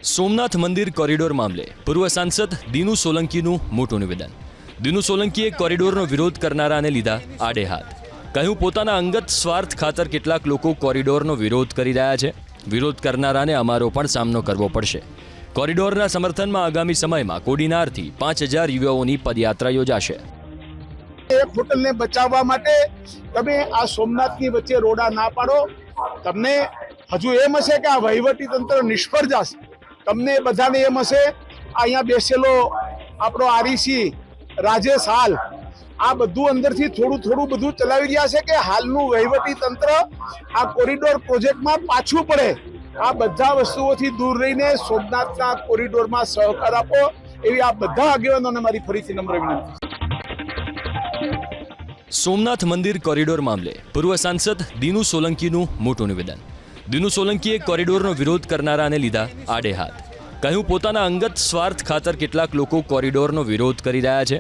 સોમનાથ મંદિર કોરિડોર મામલે પૂર્વ સાંસદ દીનુ સોલંકીનું મોટું નિવેદન. દીનુ સોલંકીએ કોરિડોરનો વિરોધ કરનારાને લીધા આડે હાથ. કહ્યું, પોતાના અંગત સ્વાર્થ ખાતર કેટલાક લોકો કોરિડોરનો વિરોધ કરી રહ્યા છે. વિરોધ કરનારાને અમારો પણ સામનો કરવો પડશે. કોરિડોરના સમર્થનમાં આગામી સમયમાં કોડીનારથી 5000 યુવાઓની પદયાત્રા યોજાશે. એક હોટલને બચાવવા માટે તમે આ સોમનાથની વચ્ચે રોડા ના પાડો. તમને હજુ એમ હશે કે આ વહીવટી તંત્ર નિષ્ફળ જશે. તમને બધાને એમ હશે અહીંયા બેસેલો આપણો આરઈસી રાજેશ હાલ આ બધું અંદરથી થોડું બધું ચલાવી રહ્યા છે કે હાલનું વહીવટી તંત્ર આ કોરિડોર પ્રોજેક્ટમાં પાછું પડે. આ બધા વસ્તુઓથી દૂર રહીને સોમનાથના કોરિડોરમાં સહકાર આપો એવી આ બધા આગેવાનોને મારી ફરીથી નમ્ર વિનંતી. સોમનાથ મંદિર કોરિડોર મામલે પૂર્વ સાંસદ દીનુ સોલંકીનું મોટું નિવેદન. દીનુ સોલંકીએ કોરિડોરનો વિરોધ કરનારાને લીધા આડે હાથ. કહ્યું, પોતાના અંગત સ્વાર્થ ખાતર કેટલાક લોકો કોરિડોરનો વિરોધ કરી રહ્યા છે.